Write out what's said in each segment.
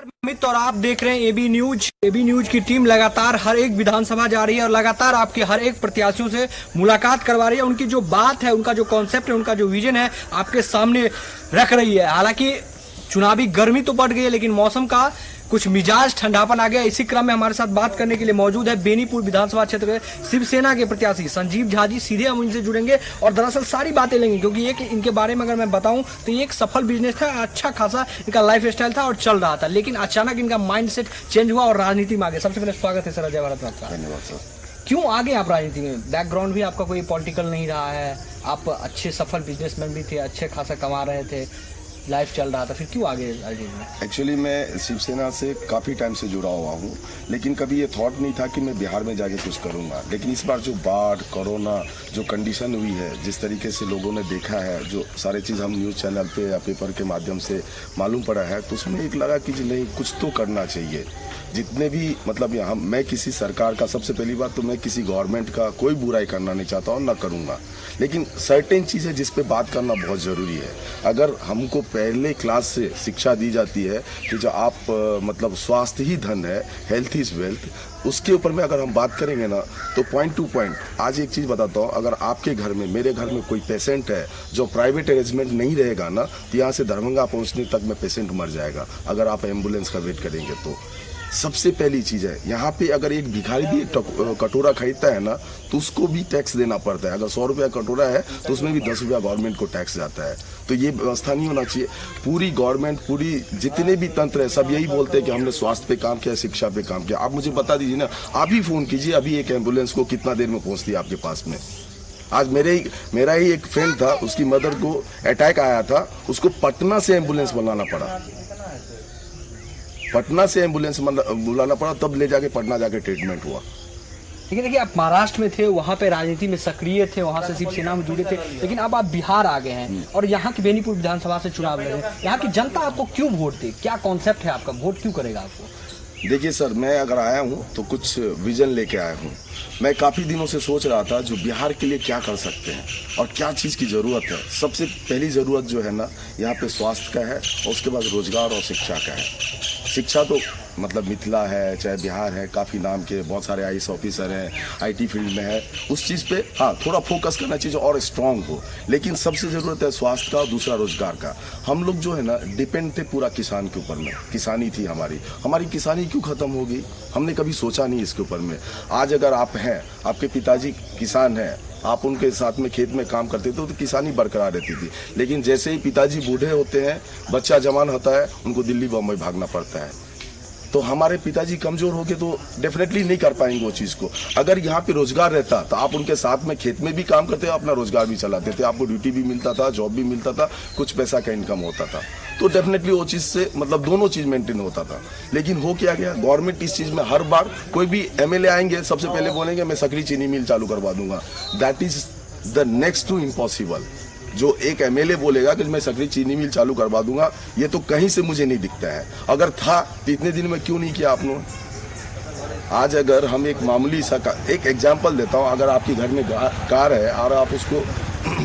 अमित और आप देख रहे हैं एबी न्यूज। एबी न्यूज की टीम लगातार हर एक विधानसभा जा रही है और लगातार आपके हर एक प्रत्याशियों से मुलाकात करवा रही है। उनकी जो बात है, उनका जो कॉन्सेप्ट है, उनका जो विजन है, आपके सामने रख रही है। हालांकि चुनावी गर्मी तो बढ़ गई है, लेकिन मौसम का कुछ मिजाज ठंडापन आ गया। इसी क्रम में हमारे साथ बात करने के लिए मौजूद है बेनीपुर विधानसभा क्षेत्र के शिवसेना के प्रत्याशी संजीव झा जी। सीधे हम इनसे जुड़ेंगे और दरअसल सारी बातें लेंगे, क्योंकि ये इनके बारे में अगर मैं बताऊं तो ये एक सफल बिजनेस था, अच्छा खासा इनका लाइफ स्टाइल था और चल रहा था, लेकिन अचानक इनका माइंड सेट चेंज हुआ और राजनीति में आ गए। सबसे पहले स्वागत है सर, जय भारत आपका। धन्यवाद सर। क्यों आगे आप राजनीति में? बैकग्राउंड भी आपका कोई पॉलिटिकल नहीं रहा है, आप अच्छे सफल बिजनेसमैन भी थे, अच्छे खासा कमा रहे थे, लाइफ चल रहा था, फिर क्यों आगे राजनीति में? एक्चुअली मैं शिवसेना से काफ़ी टाइम से जुड़ा हुआ हूँ, लेकिन कभी ये थॉट नहीं था कि मैं बिहार में जाके कुछ करूँगा। लेकिन इस बार जो बाढ़, कोरोना, जो कंडीशन हुई है, जिस तरीके से लोगों ने देखा है, जो सारे चीज़ हम न्यूज़ चैनल पे या पेपर के माध्यम से मालूम पड़ा है, तो उसमें एक लगा कि नहीं, कुछ तो करना चाहिए। जितने भी मतलब यहाँ मैं किसी सरकार का, सबसे पहली बात तो मैं किसी गवर्नमेंट का कोई बुराई करना नहीं चाहता हूँ, ना करूँगा, लेकिन सर्टेन चीज़ें जिस पे बात करना बहुत ज़रूरी है। अगर हमको पहले क्लास से शिक्षा दी जाती है कि जो आप मतलब स्वास्थ्य ही धन है, हेल्थ इज़ वेल्थ, उसके ऊपर में अगर हम बात करेंगे ना, तो पॉइंट टू पॉइंट आज एक चीज़ बताता हूँ। अगर आपके घर में, मेरे घर में कोई पेशेंट है जो प्राइवेट अरेंजमेंट नहीं रहेगा ना, तो यहाँ से दरभंगा पहुँचने तक में पेशेंट मर जाएगा अगर आप एम्बुलेंस का वेट करेंगे। तो सबसे पहली चीज़ है, यहाँ पे अगर एक भिखारी भी एक कटोरा खरीदता है ना, तो उसको भी टैक्स देना पड़ता है। अगर 100 रुपया कटोरा है तो उसमें भी 10 रुपया गवर्नमेंट को टैक्स जाता है। तो ये व्यवस्था नहीं होना चाहिए। पूरी गवर्नमेंट, पूरी जितने भी तंत्र है, सब यही बोलते हैं कि हमने स्वास्थ्य पे काम किया, शिक्षा पे काम किया। आप मुझे बता दीजिए ना, आप ही फ़ोन कीजिए, अभी एक एम्बुलेंस को कितना देर में पहुँचती है आपके पास में। आज मेरा ही एक फ्रेंड था, उसकी मदर को अटैक आया था, उसको पटना से एम्बुलेंस बुलाना पड़ा, पटना से एम्बुलेंस बुलाना पड़ा, तब ले जाके पटना जाके ट्रीटमेंट हुआ। लेकिन देखिए, आप महाराष्ट्र में थे, वहाँ पे राजनीति में सक्रिय थे, वहाँ से शिवसेना में जुड़े थे, लेकिन अब आप बिहार आ गए हैं और यहाँ की बेनीपुर विधानसभा से चुनाव लड़ रहे हैं। यहाँ की जनता आपको क्यों वोट दे? क्या कॉन्सेप्ट है आपका? वोट क्यों करेगा आपको? देखिए सर, मैं अगर आया हूँ तो कुछ विजन लेके आया हूँ। मैं काफ़ी दिनों से सोच रहा था जो बिहार के लिए क्या कर सकते हैं और क्या चीज़ की ज़रूरत है। सबसे पहली ज़रूरत जो है ना, यहाँ पे स्वास्थ्य का है, और उसके बाद रोजगार और शिक्षा का है। शिक्षा तो मतलब मिथिला है, चाहे बिहार है, काफ़ी नाम के बहुत सारे आईएएस ऑफिसर हैं, आईटी फील्ड में है, उस चीज़ पे हाँ थोड़ा फोकस करना चाहिए और स्ट्रांग हो। लेकिन सबसे ज़रूरत है स्वास्थ्य का और दूसरा रोजगार का। हम लोग जो है ना डिपेंड थे पूरा किसान के ऊपर में, किसानी थी हमारी किसानी क्यों ख़त्म हो गई? हमने कभी सोचा नहीं इसके ऊपर में। आज अगर आप हैं, आपके पिताजी किसान हैं, आप उनके साथ में खेत में काम करते थे तो किसानी बरकरार रहती थी। लेकिन जैसे ही पिताजी बूढ़े होते हैं, बच्चा जवान होता है, उनको दिल्ली बम्बई भागना पड़ता है। तो हमारे पिताजी कमज़ोर हो गए तो डेफिनेटली नहीं कर पाएंगे वो चीज़ को। अगर यहाँ पे रोजगार रहता तो आप उनके साथ में खेत में भी काम करते, अपना रोजगार भी चलाते थे, आपको ड्यूटी भी मिलता था, जॉब भी मिलता था, कुछ पैसा का इनकम होता था, तो डेफिनेटली वो चीज़ से मतलब दोनों चीज़ मेंटेन होता था। लेकिन हो क्या गया, गवर्नमेंट इस चीज़ में हर बार कोई भी एमएलए आएंगे, सबसे पहले बोलेंगे मैं सकरी चीनी मिल चालू करवा दूंगा। That is the next to impossible. जो एक एमएलए बोलेगा कि मैं सकरी चीनी मिल चालू करवा दूंगा, ये तो कहीं से मुझे नहीं दिखता है। अगर था तो इतने दिन में क्यों नहीं किया आपने? आज अगर हम एक मामूली सा एक एग्जांपल देता हूँ, अगर आपके घर में कार है और आप उसको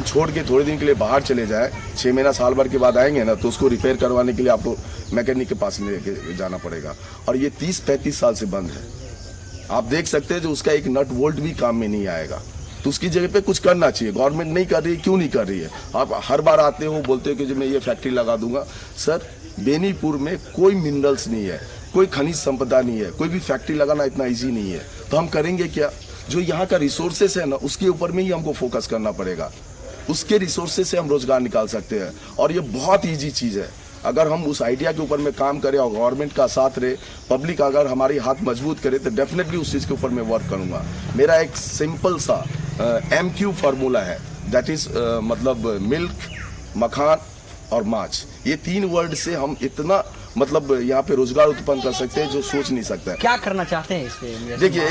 छोड़ के थोड़े दिन के लिए बाहर चले जाए, 6 महीना साल भर के बाद आएंगे ना, तो उसको रिपेयर करवाने के लिए आपको मैकेनिक के पास लेके जाना पड़ेगा, और ये 30-35 साल से बंद है। आप देख सकते हैं जो उसका एक नट वोल्ट भी काम में नहीं आएगा। तो उसकी जगह पे कुछ करना चाहिए। गवर्नमेंट नहीं कर रही है, क्यों नहीं कर रही है? आप हर बार आते हो, बोलते हो कि जो मैं ये फैक्ट्री लगा दूंगा। सर, बेनीपुर में कोई मिनरल्स नहीं है, कोई खनिज संपदा नहीं है, कोई भी फैक्ट्री लगाना इतना ईजी नहीं है। तो हम करेंगे क्या? जो यहाँ का रिसोर्सेस है ना, उसके ऊपर में ही हमको फोकस करना पड़ेगा। उसके रिसोर्सेज से हम रोजगार निकाल सकते हैं, और ये बहुत ईजी चीज़ है। अगर हम उस आइडिया के ऊपर में काम करें और गवर्नमेंट का साथ रहे, पब्लिक अगर हमारी हाथ मजबूत करे, तो डेफिनेटली उस चीज़ के ऊपर मैं वर्क करूँगा। मेरा एक सिंपल सा MQ फार्मूला है, दैट इज मतलब मिल्क, मखान और माछ। ये 3 वर्ड से हम इतना मतलब यहाँ पे रोजगार उत्पन्न कर सकते हैं जो सोच नहीं सकता है। क्या करना चाहते हैं इस पे? देखिए,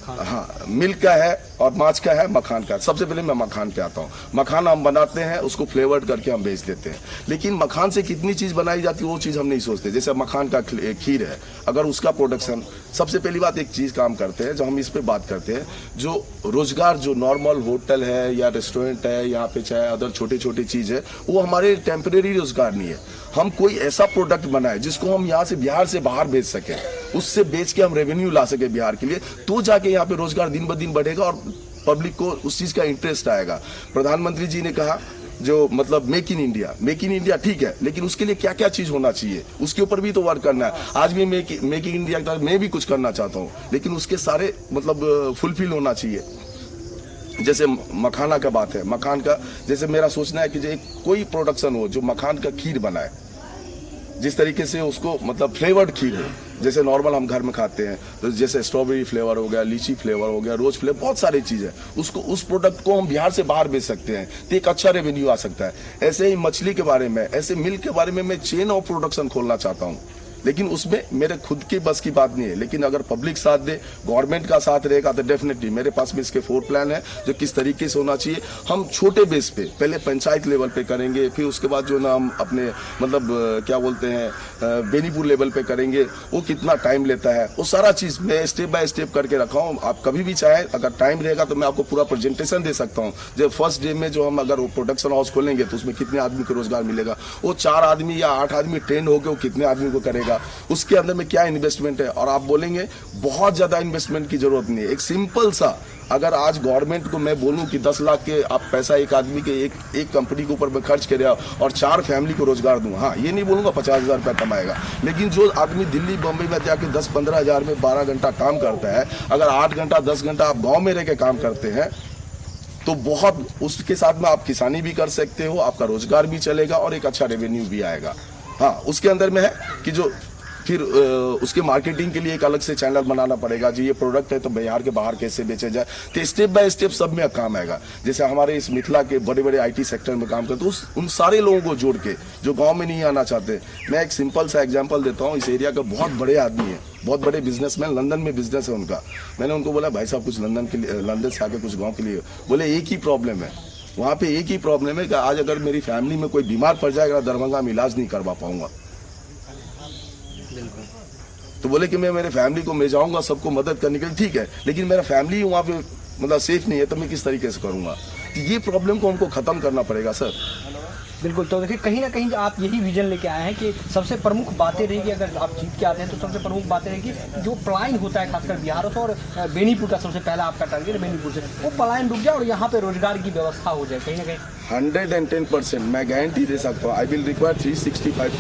हाँ, मिल्क का है और माछ का है मखान का। सबसे पहले मैं मखान पे आता हूँ। मखान हम बनाते हैं, उसको फ्लेवर्ड करके हम बेच देते हैं, लेकिन मखान से कितनी चीज़ बनाई जाती है वो चीज़ हम नहीं सोचते। जैसे मखान का खीर है, अगर उसका प्रोडक्शन, सबसे पहली बात एक चीज़ काम करते हैं जो हम इस पे बात करते हैं, जो रोजगार जो नॉर्मल होटल है या रेस्टोरेंट है, यहाँ पे चाहे अदर छोटे छोटे चीज़ है, वो हमारे टेम्परेरी रोजगार नहीं है। हम कोई ऐसा प्रोडक्ट बनाए जिसको हम यहाँ से बिहार से बाहर बेच सकें, उससे बेच के हम रेवेन्यू ला सके बिहार के लिए, तो जाके यहाँ पे रोजगार दिन ब दिन बढ़ेगा और पब्लिक को उस चीज़ का इंटरेस्ट आएगा। प्रधानमंत्री जी ने कहा जो मतलब मेक इन इंडिया ठीक है, लेकिन उसके लिए क्या क्या चीज़ होना चाहिए उसके ऊपर भी तो वर्क करना है। आज भी मेक इन इंडिया का मैं भी कुछ करना चाहता हूँ, लेकिन उसके सारे मतलब फुलफिल होना चाहिए। जैसे मखाना का बात है, मखान का जैसे मेरा सोचना है कि जो कोई प्रोडक्शन हो जो मखान का खीर बनाए, जिस तरीके से उसको मतलब फ्लेवर्ड खीर हो, जैसे नॉर्मल हम घर में खाते हैं, तो जैसे स्ट्रॉबेरी फ्लेवर हो गया, लीची फ्लेवर हो गया, रोज फ्लेवर, बहुत सारी चीज़ें, उसको उस प्रोडक्ट को हम बिहार से बाहर बेच सकते हैं तो एक अच्छा रेवेन्यू आ सकता है। ऐसे ही मछली के बारे में, ऐसे मिल्क के बारे में मैं चेन ऑफ प्रोडक्शन खोलना चाहता हूँ, लेकिन उसमें मेरे खुद की बस की बात नहीं है। लेकिन अगर पब्लिक साथ दे, गवर्नमेंट का साथ रहेगा तो डेफिनेटली मेरे पास में इसके 4 प्लान है जो किस तरीके से होना चाहिए। हम छोटे बेस पे पहले पंचायत लेवल पे करेंगे, फिर उसके बाद जो ना हम अपने मतलब क्या बोलते हैं बेनीपुर लेवल पे करेंगे। वो कितना टाइम लेता है, वो सारा चीज़ मैं स्टेप बाय स्टेप करके रखा हूँ। आप कभी भी चाहे, अगर टाइम रहेगा तो मैं आपको पूरा प्रेजेंटेशन दे सकता हूँ। जब फर्स्ट डे में जो हम अगर वो प्रोडक्शन हाउस खोलेंगे तो उसमें कितने आदमी को रोजगार मिलेगा, वो 4 आदमी या 8 आदमी ट्रेंड होकर वो कितने आदमी को करेगा, उसके अंदर में क्या इन्वेस्टमेंट है। और आप बोलेंगे बहुत ज्यादा इन्वेस्टमेंट की जरूरत नहीं है। एक सिंपल सा, अगर आज गवर्नमेंट को मैं बोलूं कि 10 लाख के आप पैसा एक आदमी के एक कंपनी के ऊपर मैं खर्च कर रहा और 4 फैमिली को रोजगार दूं, हाँ ये नहीं बोलूंगा 50,000 रुपया कमाएगा, लेकिन जो आदमी दिल्ली बम्बई में जाके 10-15 हज़ार में 12 घंटा काम करता है, अगर 8 घंटा 10 घंटा आप गाँव में रह के काम करते हैं तो बहुत, उसके साथ में आप किसानी भी कर सकते हो, आपका रोजगार भी चलेगा और एक अच्छा रेवेन्यू भी आएगा। हाँ, उसके अंदर में है कि जो फिर उसके मार्केटिंग के लिए एक अलग से चैनल बनाना पड़ेगा। जो ये प्रोडक्ट है तो बिहार के बाहर कैसे बेचे जाए, तो स्टेप बाय स्टेप सब में काम आएगा। जैसे हमारे इस मिथिला के बड़े बड़े IT सेक्टर में काम करते, तो उन सारे लोगों को जोड़ के जो गांव में नहीं आना चाहते, मैं एक सिंपल सा एग्जांपल देता हूँ। इस एरिया का बहुत बड़े आदमी है, बहुत बड़े बिजनेसमैन, लंदन में बिजनेस है उनका। मैंने उनको बोला भाई साहब कुछ लंदन के लिए, लंदन से आके कुछ गाँव के लिए, बोले एक ही प्रॉब्लम है वहाँ पे, एक ही प्रॉब्लम है कि आज अगर मेरी फैमिली में कोई बीमार पड़ जाएगा, दरभंगा में इलाज नहीं करवा पाऊंगा। तो बोले कि मैं मेरे फैमिली को मैं जाऊंगा सबको मदद करने के लिए, ठीक है, लेकिन मेरा फैमिली वहाँ पे मतलब सेफ नहीं है, तो मैं किस तरीके से करूंगा। तो ये प्रॉब्लम को हमको खत्म करना पड़ेगा सर। बिल्कुल। तो देखिए कहीं ना कहीं आप यही विजन लेके आए हैं कि सबसे प्रमुख बातें रहेगी, अगर आप जीत के आते हैं तो सबसे प्रमुख बातें रहेगी जो पलायन होता है खासकर बिहार से, और बेनीपुर का सबसे पहला आपका टारगेट है बेनीपुर से, वो पलायन रुक जाए और यहाँ पे रोजगार की व्यवस्था हो जाए। कहीं ना कहीं 110% मैं गारंटी दे सकता हूँ। I will require 365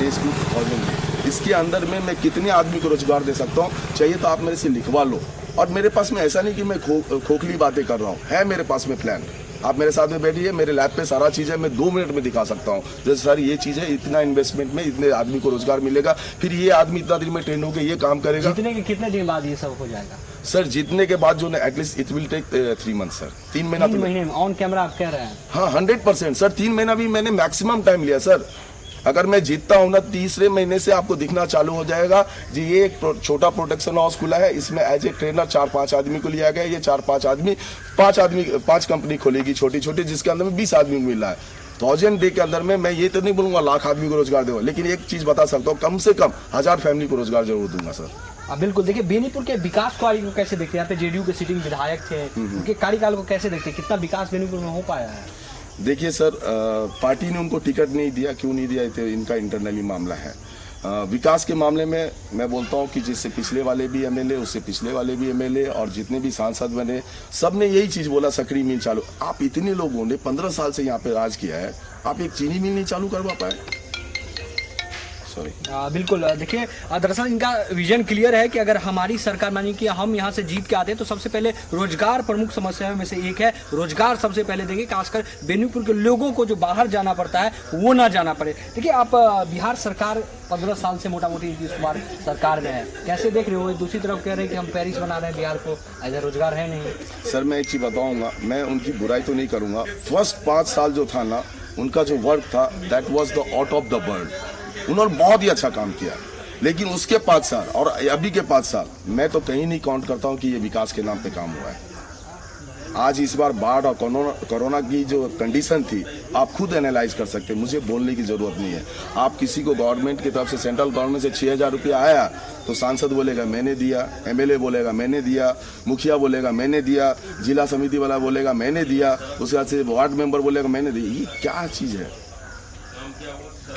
days to 1000 days। इसके अंदर में मैं कितने आदमी को रोजगार दे सकता हूँ, चाहिए तो आप मेरे से लिखवा लो। और मेरे पास में ऐसा नहीं कि मैं खोखली बातें कर रहा हूँ, है मेरे पास में प्लान। आप मेरे साथ में बैठिए, मेरे लैब पे सारा चीज़ है, मैं 2 मिनट में दिखा सकता हूँ। जैसे सर ये चीज़ है, इतना इन्वेस्टमेंट में इतने आदमी को रोजगार मिलेगा, फिर ये आदमी इतना दिन में ट्रेन होकर ये काम करेगा। जीतने के कितने दिन बाद ये सब हो जाएगा सर? जीतने के बाद जो ना at least it will take 3 months sir, 3 महीना। 3 महीने में ऑन कैमरा आप कह रहे हैं? हाँ 100% सर, 3 महीना भी मैंने मैक्सिमम टाइम लिया सर। अगर मैं जीतता हूं ना, तीसरे महीने से आपको दिखना चालू हो जाएगा जी। ये एक छोटा प्रोडक्शन हाउस खुला है, इसमें एज ए ट्रेनर 4-5 आदमी को लिया गया। ये 4-5 आदमी 5 कंपनी खोलेगी छोटी छोटी, जिसके अंदर में 20 आदमी को मिल रहा है। 1000 डे के अंदर में मैं ये तो नहीं बोलूंगा लाख आदमी को रोजगार दूंगा, लेकिन एक चीज बता सकता हूँ, कम से कम 1000 फैमिली को रोजगार जरूर दूंगा सर। बिल्कुल। देखिए बेनीपुर के विकास कार्य को कैसे देखते हैं? यहाँ पे JDU के सिटिंग विधायक थे, उनके कार्यकाल को कैसे देखते हैं? कितना विकास बेनीपुर में हो पाया है? देखिए सर, पार्टी ने उनको टिकट नहीं दिया, क्यों नहीं दिया तो इनका इंटरनली मामला है। विकास के मामले में मैं बोलता हूं कि जिससे पिछले वाले भी MLA, उससे पिछले वाले भी MLA और जितने भी सांसद बने, सब ने यही चीज़ बोला सकरी मिल चालू। आप इतने लोगों ने 15 साल से यहाँ पे राज किया है, आप एक चीनी मिल नहीं चालू करवा पाए? सॉरी। बिल्कुल। देखिए दरअसल इनका विजन क्लियर है कि अगर हमारी सरकार, मानिए कि हम यहाँ से जीत के आते हैं तो सबसे पहले रोजगार प्रमुख समस्याओं में से एक है, रोजगार सबसे पहले देंगे। खासकर बेनीपुर के लोगों को जो बाहर जाना पड़ता है वो ना जाना पड़े। देखिए आप बिहार सरकार 15 साल से मोटा मोटी इस बार सरकार में है, कैसे देख रहे हो? दूसरी तरफ कह रहे हैं कि हम पेरिस बना रहे हैं बिहार को, ऐसा रोजगार है नहीं। सर मैं एक चीज़ बताऊँगा, मैं उनकी बुराई तो नहीं करूँगा। फर्स्ट 5 साल जो था ना, उनका जो वर्क था that was the out of the world. उन्होंने बहुत ही अच्छा काम किया, लेकिन उसके 5 साल और अभी के 5 साल मैं तो कहीं नहीं काउंट करता हूं कि ये विकास के नाम पे काम हुआ है। आज इस बार बाढ़ और कोरोना की जो कंडीशन थी आप खुद एनालाइज कर सकते हैं, मुझे बोलने की जरूरत नहीं है। आप किसी को गवर्नमेंट की तरफ से, सेंट्रल गवर्नमेंट से 6,000 रुपया आया तो सांसद बोलेगा मैंने दिया, एमएलए बोलेगा मैंने दिया, मुखिया बोलेगा मैंने दिया, जिला समिति वाला बोलेगा मैंने दिया, उसके बाद से वार्ड मेंबर बोलेगा मैंने दिया। ये क्या चीज है?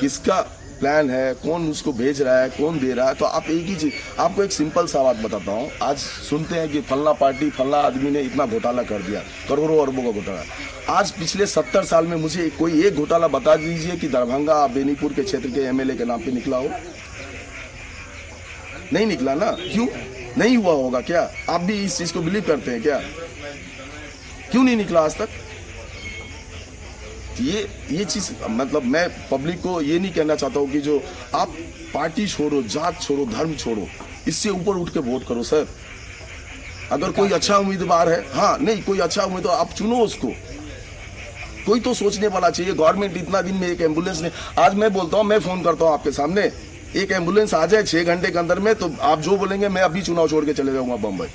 किसका प्लान है? कौन उसको भेज रहा है? कौन दे रहा है? तो आप एक ही चीज, आपको एक सिंपल सा बात बताता हूँ। आज सुनते हैं कि फलना पार्टी, फलना आदमी ने इतना घोटाला कर दिया, करोड़ों अरबों का घोटाला। आज पिछले 70 साल में मुझे कोई एक घोटाला बता दीजिए कि दरभंगा बेनीपुर के क्षेत्र के एमएलए के नाम पे निकला हो। नहीं निकला ना। क्यों नहीं हुआ होगा? क्या आप भी इस चीज को बिलीव करते हैं क्या? क्यों नहीं निकला आज तक? ये चीज, मतलब मैं पब्लिक को ये नहीं कहना चाहता हूँ कि जो आप पार्टी छोड़ो, जात छोड़ो, धर्म छोड़ो, इससे ऊपर उठ के वोट करो सर। अगर कोई अच्छा उम्मीदवार है, हाँ नहीं कोई अच्छा उम्मीदवार आप चुनो उसको। कोई तो सोचने वाला चाहिए। गवर्नमेंट इतना दिन में एक एम्बुलेंस ने, आज मैं बोलता हूँ, मैं फोन करता हूँ आपके सामने, एक एम्बुलेंस आ जाए 6 घंटे के अंदर में, तो आप जो बोलेंगे मैं अभी चुनाव छोड़ के चले जाऊंगा बम्बई।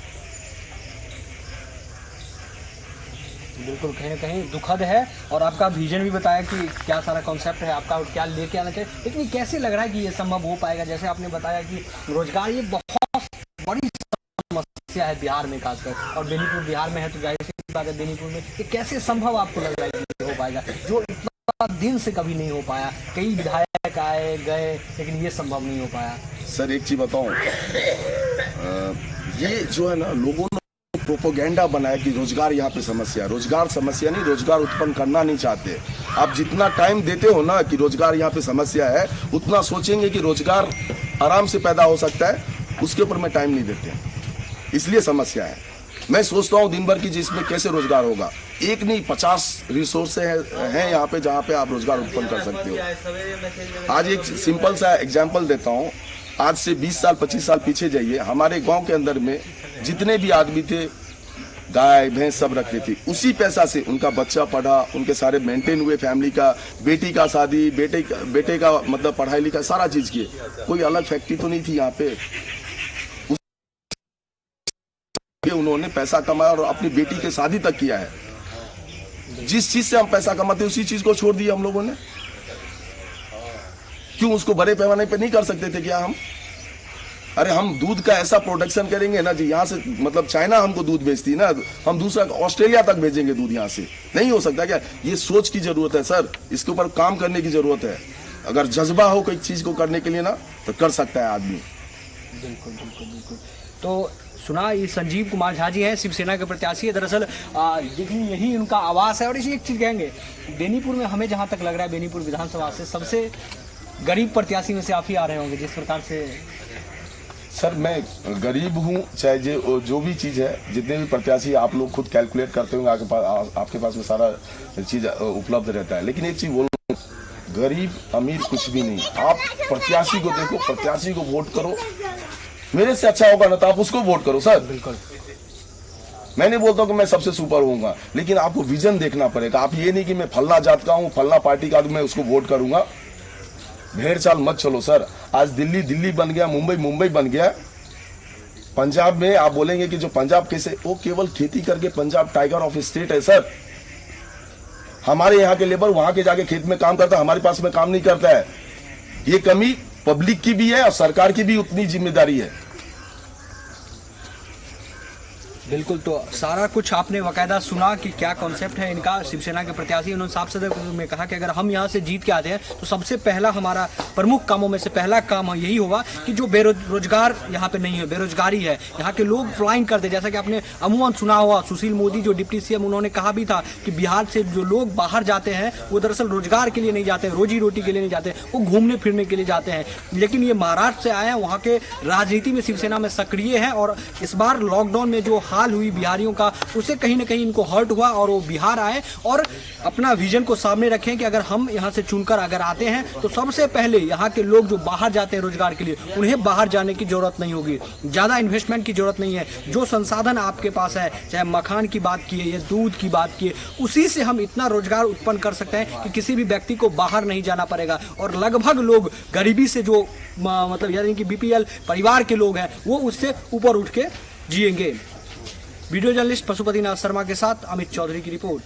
बिल्कुल, कहीं ना कहीं दुखद है। और आपका विजन भी बताया कि क्या सारा कॉन्सेप्ट है आपका, क्या लेके आना चाहिए, लेकिन कैसे लग रहा है कि ये संभव हो पाएगा? जैसे आपने बताया कि रोजगार ये बहुत बड़ी समस्या है बिहार में खासकर, और बेनीपुर बिहार में है, तो जाहिर सी बात है बेनीपुर में ये कैसे संभव आपको लग रहा है कि हो पाएगा, जो इतना दिन से कभी नहीं हो पाया? कई विधायक आए गए लेकिन ये संभव नहीं हो पाया। सर एक चीज बताऊं, ये जो है ना, लोगों ने प्रोपोगेंडा बनाया कि रोजगार यहाँ पे समस्या, रोजगार समस्या नहीं, रोजगार उत्पन्न करना नहीं चाहते। आप जितना टाइम देते हो ना कि रोजगार यहाँ पे समस्या है, उतना सोचेंगे कि रोजगार आराम से पैदा हो सकता है, उसके ऊपर में टाइम नहीं देते, इसलिए समस्या है। मैं सोचता हूँ दिन भर की जिसमें कैसे रोजगार होगा। एक नहीं 50 रिसोर्स हैं यहाँ पे जहाँ पे आप रोजगार उत्पन्न कर सकते हो। आज एक सिंपल सा एग्जाम्पल देता हूँ। आज से 20 साल 25 साल पीछे जाइए, हमारे गांव के अंदर में जितने भी आदमी थे, गाय भैंस सब रखते थे, उसी पैसा से उनका बच्चा पढ़ा, उनके सारे मेंटेन हुए, फैमिली का, बेटी का शादी, बेटे का मतलब पढ़ाई लिखाई सारा चीज किए। कोई अलग फैक्ट्री तो नहीं थी यहाँ पे। उन्होंने पैसा कमाया और अपनी बेटी के शादी तक किया है। जिस चीज से हम पैसा कमाते उसी चीज को छोड़ दिया हम लोगों ने। क्यों उसको बड़े पैमाने पे नहीं कर सकते थे क्या हम? अरे हम दूध का ऐसा प्रोडक्शन करेंगे ना जी, यहाँ से मतलब चाइना हमको दूध बेचती है ना, हम दूसरा ऑस्ट्रेलिया तक भेजेंगे दूध यहाँ से। नहीं हो सकता क्या? ये सोच की जरूरत है सर, इसके ऊपर काम करने की जरूरत है। अगर जज्बा हो कोई चीज को करने के लिए ना, तो कर सकता है आदमी। बिल्कुल बिल्कुल बिल्कुल। तो सुना, ये संजीव कुमार झा जी हैं, शिवसेना के प्रत्याशी है। दरअसल देखिए यही उनका आवास है। और इसी एक चीज कहेंगे, बेनीपुर में हमें जहाँ तक लग रहा है, बेनीपुर विधानसभा से सबसे गरीब प्रत्याशी में से आप ही आ रहे होंगे जिस प्रकार से। सर मैं गरीब हूँ, चाहे जो भी चीज़ है, जितने भी प्रत्याशी आप लोग खुद कैलकुलेट करते होंगे, आपके पास में सारा चीज़ उपलब्ध रहता है। लेकिन एक चीज़ बोलूँ, गरीब अमीर कुछ भी नहीं। आप प्रत्याशी को देखो, प्रत्याशी को वोट करो, मेरे से अच्छा होगा ना तो आप उसको वोट करो सर। बिल्कुल, मैं नहीं बोलता कि मैं सबसे सुपर होऊंगा, लेकिन आपको विजन देखना पड़ेगा। आप ये नहीं कि मैं फलना जात का हूँ, फलना पार्टी का, मैं उसको वोट करूंगा। भेड़ चाल मत चलो सर। आज दिल्ली दिल्ली बन गया, मुंबई मुंबई बन गया। पंजाब में आप बोलेंगे कि जो पंजाब कैसे, वो केवल खेती करके पंजाब टाइगर ऑफ स्टेट है सर। हमारे यहाँ के लेबर वहां के जाके खेत में काम करता है, हमारे पास में काम नहीं करता है। ये कमी पब्लिक की भी है और सरकार की भी उतनी जिम्मेदारी है। बिल्कुल। तो सारा कुछ आपने बाकायदा सुना कि क्या कॉन्सेप्ट है इनका। शिवसेना के प्रत्याशी उन्होंने साफ साफ में कहा कि अगर हम यहाँ से जीत के आते हैं तो सबसे पहला हमारा प्रमुख कामों में से पहला काम यही होगा कि जो बेरोजगार यहाँ पे नहीं है, बेरोजगारी है, यहाँ के लोग फ्लाइंग करते। जैसा कि आपने अमूमन सुना हुआ, सुशील मोदी जो डिप्टी सीएम, उन्होंने कहा भी था कि बिहार से जो लोग बाहर जाते हैं वो दरअसल रोजगार के लिए नहीं जाते, रोजी रोटी के लिए नहीं जाते, वो घूमने फिरने के लिए जाते हैं। लेकिन ये महाराष्ट्र से आए हैं, वहाँ के राजनीति में शिवसेना में सक्रिय है, और इस बार लॉकडाउन में जो हाल हुई बिहारियों का, उससे कहीं ना कहीं इनको हर्ट हुआ और वो बिहार आए और अपना विजन को सामने रखें कि अगर हम यहाँ से चुनकर अगर आते हैं तो सबसे पहले यहाँ के लोग जो बाहर जाते हैं रोजगार के लिए, उन्हें बाहर जाने की जरूरत नहीं होगी, ज़्यादा इन्वेस्टमेंट की जरूरत नहीं है। जो संसाधन आपके पास है, चाहे मखान की बात किए या दूध की बात किए, उसी से हम इतना रोजगार उत्पन्न कर सकते हैं कि किसी भी व्यक्ति को बाहर नहीं जाना पड़ेगा। और लगभग लोग गरीबी से जो मतलब यानी कि बीपीएल परिवार के लोग हैं, वो उससे ऊपर उठ के जिएंगे। वीडियो जर्नलिस्ट पशुपति नाथ शर्मा के साथ अमित चौधरी की रिपोर्ट।